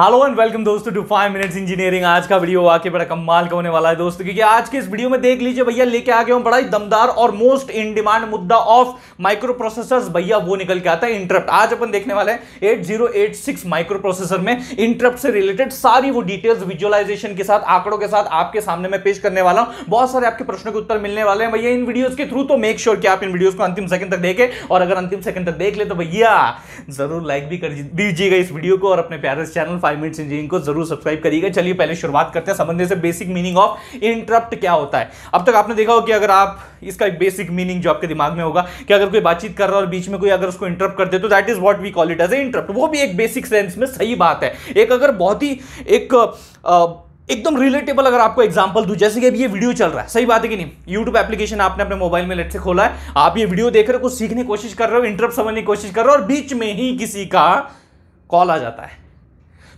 Hello and welcome दोस्तों to 5 minutes engineering. आज का वीडियो वाकई बड़ा कमाल का होने वाला है दोस्तों, क्योंकि आज के इस वीडियो में देख लीजिए भैया लेके आ गया हूं बड़ा ही दमदार और मोस्ट इन डिमांड मुद्दा ऑफ माइक्रो प्रोसेसर्स। भैया वो निकल के आता है इंटरप्ट। आज अपन देखने वाले हैं 8086 माइक्रो प्रोसेसर में इंटरप्ट से रिलेटेड सारी वो डिटेल्स विजुअलाइजेशन के साथ, आंकड़ों के साथ आपके सामने मैं पेश करने वाला हूं। बहुत सारे आपके प्रश्नों के उत्तर मिलने वाले हैं भैया इन वीडियोस के थ्रू, तो मेक श्योर कि आप इन वीडियोस को अंतिम सेकंड तक देखें। और अगर अंतिम सेकंड तक देख ले तो भैया जरूर लाइक भी कर दीजिएगा इस वीडियो को और अपने प्यारे चैनल 5 मिनट्स इंजीनियरिंग को जरूर सब्सक्राइब करिएगा। चलिए पहले शुरुआत करते हैं समझने से बेसिक मीनिंग ऑफ इंटरप्ट क्या होता है। अब तक आपने देखा होगा कि अगर आप इसका एक बेसिक मीनिंग जो आपके दिमाग में होगा कि अगर कोई बातचीत कर रहा है और बीच में कोई अगर उसको इंटरप्ट कर दे तो that is what we call it as a interrupt. वो भी एक बेसिक सेंस में सही बात है। एक अगर बहुत ही एकदम रिलेटेबल अगर आपको एग्जांपल दूं, जैसे कि अभी ये वीडियो चल रहा है, सही बात है कि नहीं, YouTube एप्लीकेशन आपने अपने मोबाइल में लेट से खोला है, आप ये वीडियो देख रहे हो, कुछ सीखने की कोशिश कर रहे हो, इंटरप्ट समझने की कोशिश कर रहे हो और बीच में ही किसी का कॉल आ जाता है।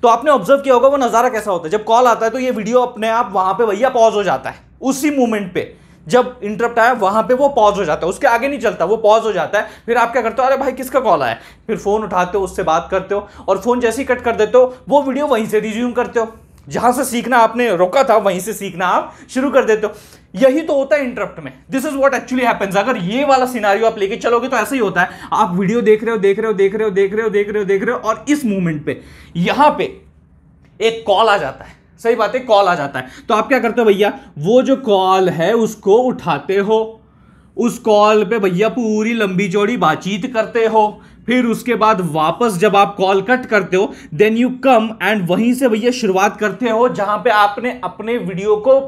तो आपने ऑब्जर्व किया होगा वो नजारा कैसा होता है। जब कॉल आता है तो ये वीडियो अपने आप वहां पे भैया पॉज हो जाता है। उसी मोमेंट पे जब इंटरप्ट आया वहां पे वो पॉज हो जाता है, उसके आगे नहीं चलता, वो पॉज हो जाता है। फिर आप क्या करते हो, अरे भाई किसका कॉल आया, फिर फोन उठाते हो, उससे बात करते हो और फोन जैसे ही कट कर देते हो वो वीडियो वहीं से रिज्यूम करते हो। जहां से सीखना आपने रोका था वहीं से सीखना आप शुरू कर देते हो। यही तो होता है इंटरप्ट में। This is what actually happens. अगर ये वाला सिनेरियो आप लेके चलोगे तो ऐसा ही होता है। आप वीडियो देख रहे हो और इस मूवमेंट पे यहां पे एक कॉल आ जाता है। सही बात है, कॉल आ जाता है तो आप क्या करते हो भैया, वो जो कॉल है उसको उठाते हो, उस कॉल पे भैया पूरी लंबी चौड़ी बातचीत करते हो। फिर उसके बाद वापस जब आप कॉल कट करते हो देन यू कम एंड वहीं से भैया शुरुआत करते हो जहां पे आपने अपने वीडियो को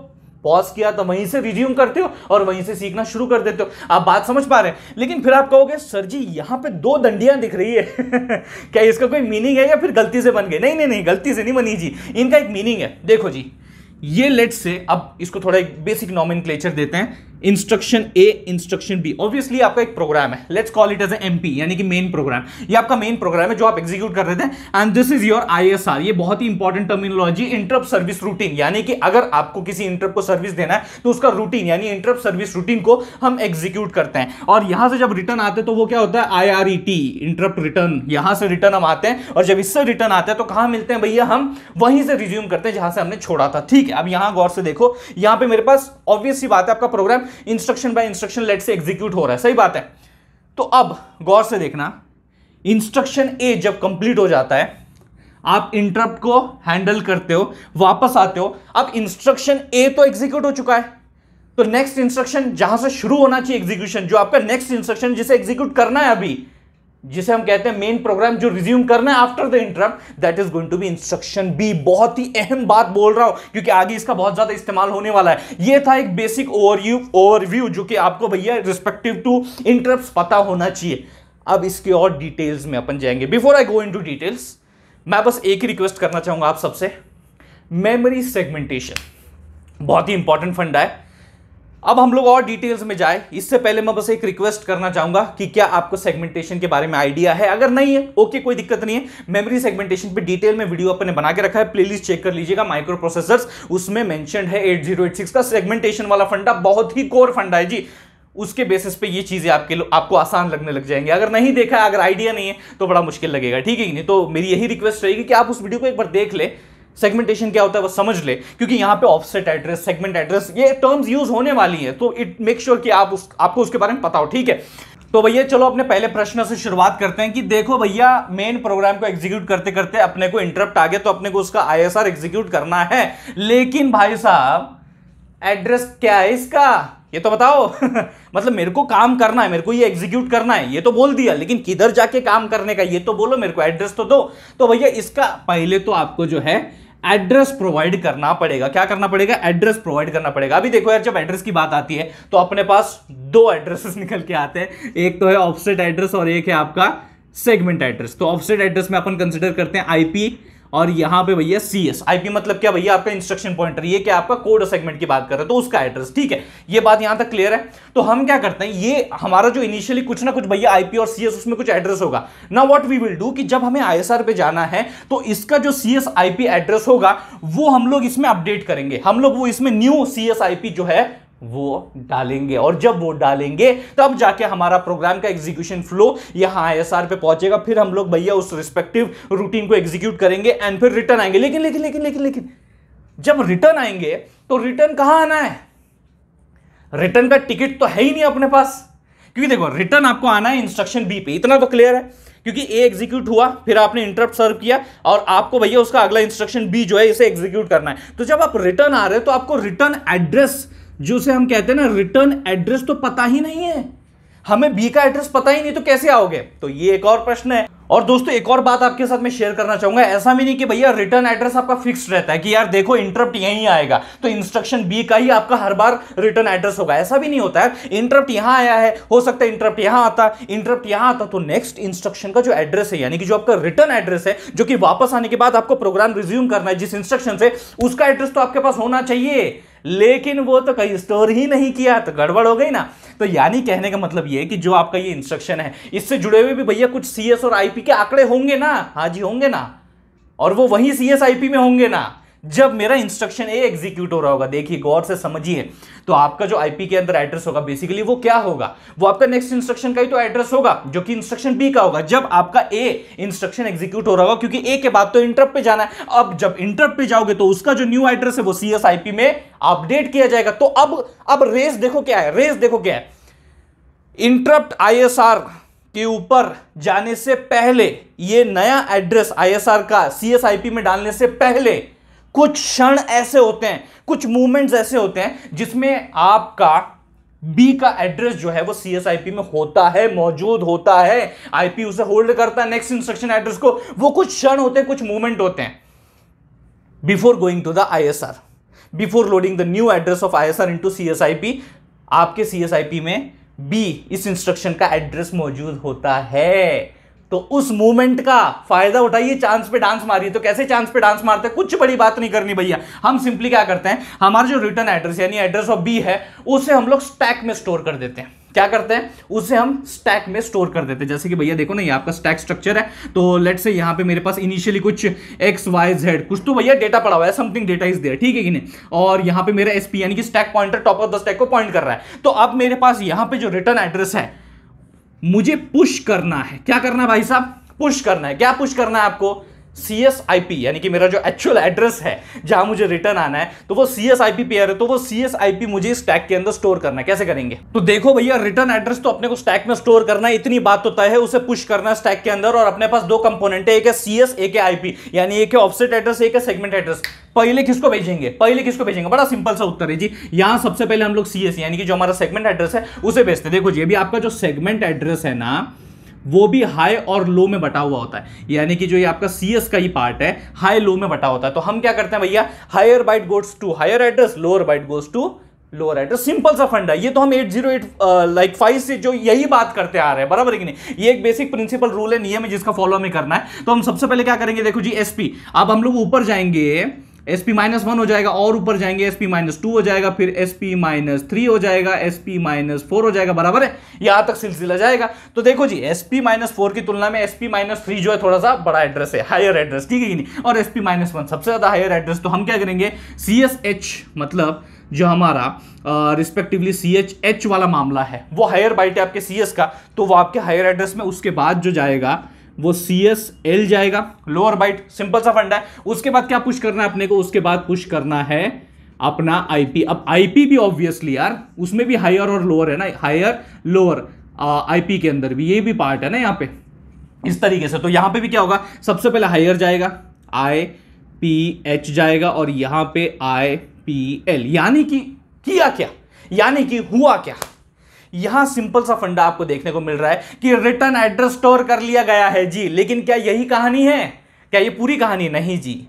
पॉज किया तो वहीं से रिज्यूम करते हो और वहीं से सीखना शुरू कर देते हो। आप बात समझ पा रहे हैं। लेकिन फिर आप कहोगे सर जी यहां पे 2 डंडियां दिख रही है क्या इसका कोई मीनिंग है या फिर गलती से बन गए? नहीं, गलती से नहीं बनी जी, इनका एक मीनिंग है। देखो जी, ये लेट्स से अब इसको थोड़ा एक बेसिक नॉमेनक्लेचर देते हैं। Instruction A, instruction B, obviously आपका एक प्रोग्राम है, let's call it as MP यानी कि मेन प्रोग्राम। ये आपका मेन प्रोग्राम है जो आप एग्जीक्यूट कर रहे थे and this is your ISR. ये बहुत ही important terminology, interrupt service routine, यानी कि अगर आपको किसी इंटरप्ट को सर्विस देना है तो उसका रूटीन यानी इंटरप्ट सर्विस रूटीन को हम एग्जीक्यूट करते हैं। और यहां से जब रिटर्न आते हैं तो वो क्या होता है, IRET, इंटरप्ट रिटर्न। यहां से रिटर्न हम आते हैं और जब इससे रिटर्न आते हैं तो कहां मिलते हैं भैया, हम वहीं से रिज्यूम करते हैं जहां से हमने छोड़ा था। ठीक है, अब यहां गौर से देखो, यहां पे मेरे पास ऑब्वियस सी बात है आपका प्रोग्राम इंस्ट्रक्शन बाय इंस्ट्रक्शन लेट से एग्जीक्यूट हो रहा है। सही बात है। तो अब गौर से देखना, इंस्ट्रक्शन ए जब कंप्लीट हो जाता है आप इंटरप्ट को हैंडल करते हो, वापस आते हो। अब इंस्ट्रक्शन ए तो एग्जीक्यूट हो चुका है तो नेक्स्ट इंस्ट्रक्शन जहां से शुरू होना चाहिए एग्जीक्यूशन, जो आपका नेक्स्ट इंस्ट्रक्शन जिसे एग्जीक्यूट करना है अभी, जिसे हम कहते हैं मेन प्रोग्राम जो रिज्यूम करना है after the interrupt, that is going to be instruction B. बहुत ही अहम बात बोल रहा हूं क्योंकि आगे इसका बहुत ज्यादा इस्तेमाल होने वाला है। ये था एक बेसिक ओवरव्यू जो कि आपको भैया रिस्पेक्टिव टू इंटरप्ट्स पता होना चाहिए। अब इसके और डिटेल्स में अपन जाएंगे। Before I go into details, मैं बस एक ही रिक्वेस्ट करना चाहूंगा आप सबसे, मेमोरी सेगमेंटेशन बहुत ही इंपॉर्टेंट फंडा है। अब हम लोग और डिटेल्स में जाए इससे पहले मैं बस एक रिक्वेस्ट करना चाहूंगा कि क्या आपको सेगमेंटेशन के बारे में आइडिया है। अगर नहीं है ओके, कोई दिक्कत नहीं है। मेमोरी सेगमेंटेशन पे डिटेल में वीडियो अपने बना के रखा है, प्लेलिस्ट चेक कर लीजिएगा, माइक्रो प्रोसेसर्स, उसमें मेंशन्ड है 8086 का सेगमेंटेशन वाला फंडा। बहुत ही कोर फंडा है जी। उसके बेसिस पे ये चीजें आपको आसान लगने लग जाएंगे। अगर नहीं देखा है, अगर आइडिया नहीं है तो बड़ा मुश्किल लगेगा। ठीक है कि नहीं? तो मेरी यही रिक्वेस्ट रहेगी कि आप उस वीडियो को एक बार देख ले, सेगमेंटेशन क्या होता है वो समझ ले, क्योंकि यहां पे ऑफसेट एड्रेस, सेगमेंट एड्रेस, ये टर्म्स यूज होने वाली है तो इट मेक श्योर कि आपको उसके बारे में पता हो। ठीक है, तो भैया चलो अपने पहले प्रश्न से शुरुआत करते हैं कि देखो भैया मेन प्रोग्राम को एग्जीक्यूट करते करते अपने को इंटरप्ट आ गया तो अपने को उसका ISR एग्जीक्यूट करना है। लेकिन भाई साहब एड्रेस क्या है इसका, ये तो बताओ मतलब मेरे को काम करना है, मेरे को ये एग्जीक्यूट करना है, ये तो बोल दिया, लेकिन किधर जाके काम करने का ये तो बोलो, मेरे को एड्रेस तो दो। तो भैया इसका पहले तो आपको जो है एड्रेस प्रोवाइड करना पड़ेगा। क्या करना पड़ेगा? एड्रेस प्रोवाइड करना पड़ेगा। अभी देखो यार, जब एड्रेस की बात आती है तो अपने पास 2 एड्रेसेस निकल के आते हैं, एक तो है ऑफसेट एड्रेस और एक है आपका सेगमेंट एड्रेस। तो ऑफसेट एड्रेस में अपन कंसीडर करते हैं IP और यहां पे भैया CS। IP मतलब क्या भैया, आपका इंस्ट्रक्शन पॉइंटर, ये क्या आपका कोड सेगमेंट की बात कर रहे हैं तो उसका एड्रेस। ठीक है, ये बात यहां तक क्लियर है। तो हम क्या करते हैं, ये हमारा जो इनिशियली कुछ ना कुछ भैया IP और CS उसमें कुछ एड्रेस होगा। Now what we will do कि जब हमें ISR पे जाना है तो इसका जो CS IP एड्रेस होगा वो हम लोग इसमें अपडेट करेंगे। हम लोग वो इसमें न्यू CS IP जो है वो डालेंगे, और जब वो डालेंगे तब जाके हमारा प्रोग्राम का एग्जीक्यूशन फ्लो यहां ISR पे पहुंचेगा। फिर हम लोग भैया उस रिस्पेक्टिव रूटीन को एग्जीक्यूट करेंगे एंड फिर रिटर्न आएंगे। लेकिन लेकिन लेकिन लेकिन लेकिन जब रिटर्न आएंगे तो रिटर्न कहां आना है? रिटर्न का टिकट तो है ही नहीं अपने पास, क्योंकि देखो रिटर्न आपको आना है इंस्ट्रक्शन बी पे, इतना तो क्लियर है, क्योंकि ए एग्जीक्यूट हुआ, फिर आपने इंटरप्ट सर्व किया और आपको भैया उसका अगला इंस्ट्रक्शन बी जो है इसे एग्जीक्यूट करना है। तो जब आप रिटर्न आ रहे हो तो आपको रिटर्न एड्रेस, जो से हम कहते हैं ना रिटर्न एड्रेस, तो पता ही नहीं है। हमें बी का एड्रेस पता ही नहीं, तो कैसे आओगे? तो ये एक और प्रश्न है। और दोस्तों एक और बात आपके साथ मैं शेयर करना चाहूंगा, ऐसा भी नहीं कि भैया रिटर्न एड्रेस आपका फिक्स्ड रहता है कि यार देखो इंटरप्ट यहीं आएगा तो इंस्ट्रक्शन बी का ही आपका हर बार रिटर्न एड्रेस होगा, ऐसा भी नहीं होता है। इंटरप्ट यहां आया है, हो सकता है इंटरप्ट यहां आता, इंटरप्ट यहां आता तो नेक्स्ट इंस्ट्रक्शन का जो एड्रेस है, यानी कि जो आपका रिटर्न एड्रेस है, जो कि वापस आने के बाद आपको प्रोग्राम रिज्यूम करना है जिस इंस्ट्रक्शन से, उसका एड्रेस तो आपके पास होना चाहिए। लेकिन वो तो कहीं स्टोर ही नहीं किया, तो गड़बड़ हो गई ना। तो यानी कहने का मतलब ये है कि जो आपका ये इंस्ट्रक्शन है इससे जुड़े हुए भी भैया कुछ CS और IP के आंकड़े होंगे ना। हाँ जी होंगे ना, और वो वही CS IP में होंगे ना जब मेरा इंस्ट्रक्शन ए एग्जीक्यूट हो रहा होगा। देखिए गौर से समझिए, तो आपका जो IP के अंदर एड्रेस होगा बेसिकली वो क्या होगा? वो आपका नेक्स्ट इंस्ट्रक्शन का ही तो एड्रेस होगा जो कि इंस्ट्रक्शन बी का होगा जब आपका ए इंस्ट्रक्शन एग्जीक्यूट हो रहा होगा, क्योंकि ए के बाद तो इंटरप्ट पे जाना है। अब जब इंटरप्ट पे जाओगे तो उसका जो न्यू एड्रेस है वो CS IP में अपडेट किया जाएगा। तो अब रेस देखो क्या है, रेस देखो क्या है, इंटरप्ट ISR के ऊपर जाने से पहले, ये नया एड्रेस ISR का CS IP में डालने से पहले कुछ क्षण ऐसे होते हैं, कुछ मूवमेंट्स ऐसे होते हैं जिसमें आपका बी का एड्रेस जो है वो CS IP में होता है, मौजूद होता है, IP उसे होल्ड करता है नेक्स्ट इंस्ट्रक्शन एड्रेस को। वो कुछ क्षण होते हैं, कुछ मूवमेंट होते हैं before going to the ISR, before loading the new address of ISR into CS IP। आपके CS IP में बी इस इंस्ट्रक्शन का एड्रेस मौजूद होता है। तो उस मूवमेंट का फायदा उठाइए, चांस पे डांस मारिए। तो कैसे चांस पे डांस मारते हैं? कुछ बड़ी बात नहीं करनी भैया, हम सिंपली क्या करते हैं, हमारा जो रिटर्न एड्रेस यानी एड्रेस ऑफ बी है उसे हम लोग स्टैक में स्टोर कर देते हैं। क्या करते हैं? उसे हम स्टैक में स्टोर कर देते हैं। जैसे कि भैया देखो ना, ये आपका स्टैक स्ट्रक्चर है, तो लेट्स से यहाँ पे मेरे पास इनिशियली कुछ XYZ कुछ तो भैया डेटा पड़ा हुआ है, समथिंग डेटा इज देयर, ठीक है कि नहीं, और यहाँ पे मेरा SP यानी कि stack pointer top of the stack को पॉइंट कर रहा है। तो अब मेरे पास यहाँ पे जो रिटर्न एड्रेस है मुझे पुश करना है। क्या करना है भाई साहब? पुश करना है। क्या पुश करना है आपको? CS IP यानी कि मेरा जो एक्चुअल एड्रेस है जहां मुझे रिटर्न आना है, तो वो CS IP पेयर है, तो वो CS IP मुझे स्टैक के अंदर स्टोर करना है। कैसे करेंगे? तो देखो भैया, रिटर्न एड्रेस तो अपने को स्टैक में स्टोर करना है, इतनी बात तो तय है, उसे पुश करना है स्टैक के अंदर। और अपने पास दो कंपोनेंट है, एक है CS, एक है IP, यानी एक है ऑफसेट एड्रेस, एक है सेगमेंट एड्रेस। पहले किसको भेजेंगे? पहले किसको भेजेंगे? बड़ा सिंपल सा उत्तर है जी, यहां सबसे पहले हम लोग CS यानी कि जो हमारा सेगमेंट एड्रेस है उसे भेजते हैं। देखो जी, अभी आपका जो सेगमेंट एड्रेस है ना वो भी हाई और लो में बटा हुआ होता है, यानी कि जो ये आपका CS का ही पार्ट है हाई लो में बटा होता है। तो हम क्या करते हैं भैया, higher byte goes to higher address, lower byte goes to lower address. Simple सा फंडा, ये तो हम 808 से जो यही बात करते आ रहे हैं, बराबर है कि नहीं? ये एक बेसिक प्रिंसिपल रूल है, नियम है जिसका फॉलो हमें करना है। तो हम सबसे पहले क्या करेंगे, देखो जी SP, अब हम लोग ऊपर जाएंगे SP-1 हो जाएगा, और ऊपर जाएंगे SP-2 हो जाएगा, फिर SP-3 हो जाएगा, SP-4 हो जाएगा, बराबर है? यहां तक सिलसिला जाएगा। तो देखो जी, SP-4 की तुलना में SP-3 जो है थोड़ा सा बड़ा एड्रेस है, हायर एड्रेस, ठीक है कि नहीं? और SP-1 सबसे ज्यादा हायर एड्रेस। तो हम क्या करेंगे, CSH मतलब जो हमारा रिस्पेक्टिवली CHH वाला मामला है वो हायर बाइट है आपके CS का, तो वो आपके हायर एड्रेस में, उसके बाद जो जाएगा वो CSL जाएगा, लोअर बाइट। सिंपल सा फंडा है। उसके बाद क्या पुश करना है अपने को? उसके बाद पुश करना है अपना IP। अब IP भी ऑब्वियसली यार उसमें भी हायर और लोअर है ना, हायर लोअर IP के अंदर भी ये भी पार्ट है ना यहाँ पे, इस तरीके से। तो यहाँ पे भी क्या होगा, सबसे पहले हायर जाएगा, IPH जाएगा, और यहाँ पे IPL। यानी कि किया क्या, यानी कि हुआ क्या? यहां सिंपल सा फंडा आपको देखने को मिल रहा है कि रिटर्न एड्रेस स्टोर कर लिया गया है जी, लेकिन क्या यही कहानी है? क्या ये पूरी कहानी? नहीं जी।